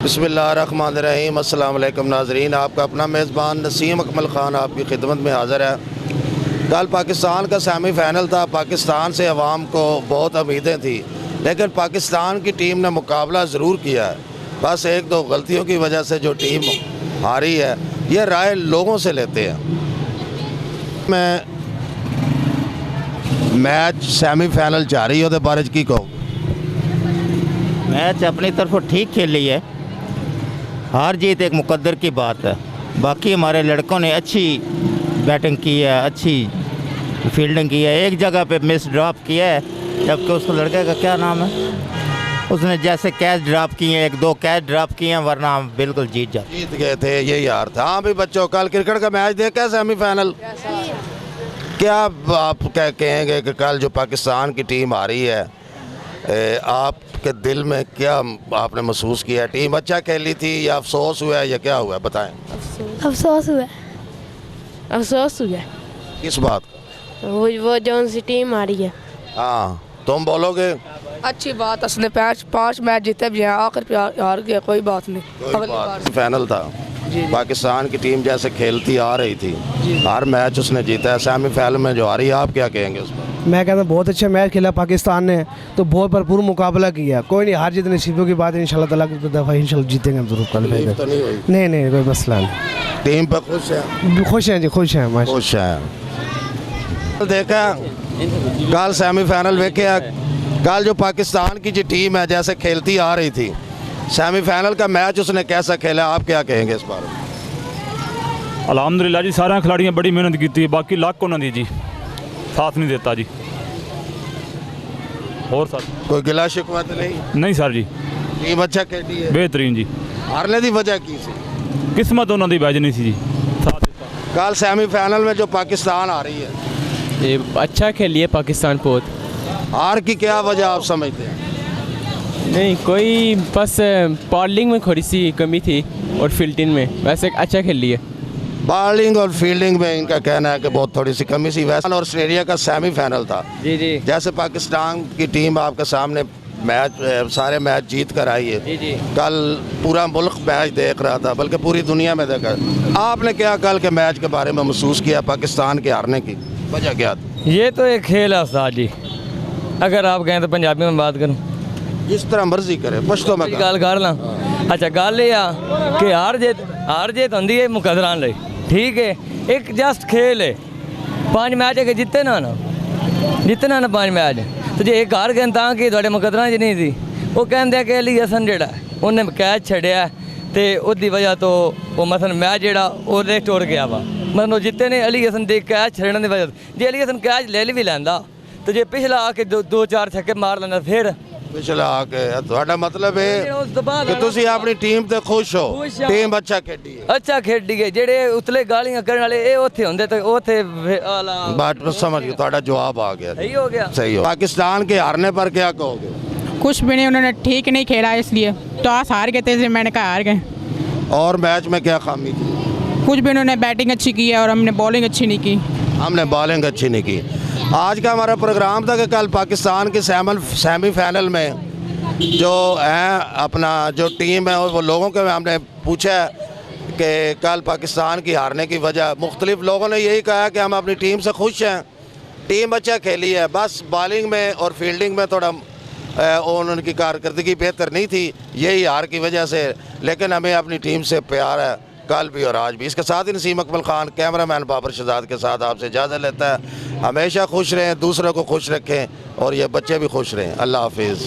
बिस्मिल्लाहिर्रहमानिर्रहीम। अस्सलाम वालेकुम नाज़रीन, आपका अपना मेज़बान नसीम अकमल ख़ान आपकी खिदमत में हाज़िर है। कल पाकिस्तान का सेमीफ़ाइनल था। पाकिस्तान से अवाम को बहुत उम्मीदें थी, लेकिन पाकिस्तान की टीम ने मुकाबला ज़रूर किया है। बस एक दो गलतियों की वजह से जो टीम हारी है, ये राय लोगों से लेते हैं। मैं मैच सेमीफ़ाइनल जारी होते बारे की कहूँ, मैच अपनी तरफ ठीक खेली है। हार जीत एक मुकद्दर की बात है। बाकी हमारे लड़कों ने अच्छी बैटिंग की है, अच्छी फील्डिंग की है। एक जगह पे मिस ड्रॉप किया है, जबकि उस लड़के का क्या नाम है, उसने जैसे कैच ड्रॉप किए हैं, एक दो कैच ड्रॉप किए हैं, वरना हम बिल्कुल जीत गए थे। यही हार था। हाँ भी बच्चों, कल क्रिकेट का मैच देखा सेमीफाइनल, क्या आप कहेंगे कि कल जो पाकिस्तान की टीम आ रही है, आपके दिल में क्या आपने महसूस किया? टीम अच्छा खेली थी या अफसोस हुआ है या क्या हुआ, बताएं। अफसोस हुआ, अफसोस हुआ। किस बात का? वो जौन सी टीम आ रही है। हाँ, तुम बोलोगे। अच्छी बात, उसने पाँच मैच जीते भी हैं, आखिर पे हार गया, कोई बात नहीं। फाइनल था, पाकिस्तान की टीम जैसे खेलती आ रही थी, हर मैच उसने जीता है। सेमीफाइनल में जो आ रही है, आप क्या कहेंगे उस पर? मैं कहता हूँ बहुत अच्छा मैच खेला पाकिस्तान ने, तो बहुत भरपूर मुकाबला किया। कोई नहीं, हार जीत नसीबों की बात है। इंशाल्लाह ताला की दफ़ा इंशाल्लाह जीतेंगे हम जरूर कल। नहीं कोई मसला नहीं। टीम पर खुश है? खुश हैं जी, खुश हैं, खुश हैं। देखा कल सेमीफाइनल वेख्या, कल जो पाकिस्तान की जो टीम है जैसे खेलती आ रही थी, सेमीफाइनल का मैच उसने कैसा खेला, आप क्या कहेंगे इस बारे में? अलहमदुलिल्लाह जी, सारे खिलाड़ियों बड़ी मेहनत की थी, बाकी लक उन्होंने जी साथ नहीं देता जी। और सर कोई गिला शिकवा तो नहीं सर जी, टीम अच्छा खेली है, बेहतरीन जी। हारने की वजह की सी? किस्मत उन्होंने बैज नहीं सी जी साथ देता। कल सेमीफाइनल में जो पाकिस्तान आ रही है, ये अच्छा खेली है पाकिस्तान बहुत। हार की क्या वजह आप समझते हैं? नहीं कोई, बस बॉलिंग में थोड़ी सी कमी थी और फील्डिंग में, वैसे अच्छा खेली है। बॉलिंग और फील्डिंग में इनका कहना है कि बहुत थोड़ी सी कमी सी। वैसे और ऑस्ट्रेलिया का सेमीफाइनल था जी जी, जैसे पाकिस्तान की टीम आपके सामने मैच सारे मैच जीत कर आई है। जी जी, कल पूरा मुल्क मैच देख रहा था, बल्कि पूरी दुनिया में देखा। आपने क्या कल के मैच के बारे में महसूस किया? पाकिस्तान के हारने की वजह क्या थी? ये तो एक खेल है उस्ताद जी। अगर आप कहें तो पंजाबी में बात करूँ, जिस तरह मर्जी करे, पश्तो में गल कर ला। अच्छा, गल ये आ कि हार जीत होंगी है मुकदरान ले, ठीक है। एक जस्ट खेल है, 5 मैच है कि जितना ना 5 मैच, तो जो एक हार गए तां कि थोड़े मुकदरां च नहीं थी। वो कहते कि अली हसन जेड़ा उन्हें कैच छड़िया, तो उसकी वजह तो वो मतलब मैच जेड़ा वो रेस्ट टुर गया वा। मतलब जिते ने अली हसन दे कैच छड़ने की वजह, जे अली हसन कैच ले भी लैंदा, तो जे पिछला आके 2-4 छक्के मार लेंदा, फिर पिछला आके ਤੁਹਾਡਾ मतलब है कि ਤੁਸੀਂ ਆਪਣੀ ਟੀਮ ਤੇ ਖੁਸ਼ ਹੋ? ਟੀਮ ਅੱਛਾ ਖੇਡੀ ਹੈ, अच्छा खेडी है। जेड़े उतले गालियां करने वाले ये उत्थे होंदे तो उत्थे आला बात समझ गया, ਤੁਹਾਡਾ जवाब आ गया, सही हो गया। सही हो। पाकिस्तान के हारने पर क्या कहोगे? कुछ भी नहीं, उन्होंने ठीक नहीं खेला, इसलिए टॉस हार गए थे, इसलिए मैंने कहा हार गए। और मैच में क्या खामी थी? कुछ भी, उन्होंने बैटिंग अच्छी की है और हमने बॉलिंग अच्छी नहीं की। हमने बॉलिंग अच्छी नहीं की। आज का हमारा प्रोग्राम था कि कल पाकिस्तान के सेमीफाइनल में जो है अपना जो टीम है, वो लोगों के हमने पूछा कि कल पाकिस्तान की हारने की वजह, मुख्तलिफ लोगों ने यही कहा कि हम अपनी टीम से खुश हैं, टीम अच्छा खेली है, बस बॉलिंग में और फील्डिंग में थोड़ा उनकी कारकर्दगी बेहतर नहीं थी, यही हार की वजह से। लेकिन हमें अपनी टीम से प्यार है, कल भी और आज भी। इसके साथ ही नसीम अकमल ख़ान, कैमरामैन बाबर शहजाद के साथ आपसे इजाज़त लेता है। हमेशा खुश रहें, दूसरों को खुश रखें और ये बच्चे भी खुश रहें। अल्लाह हाफिज़।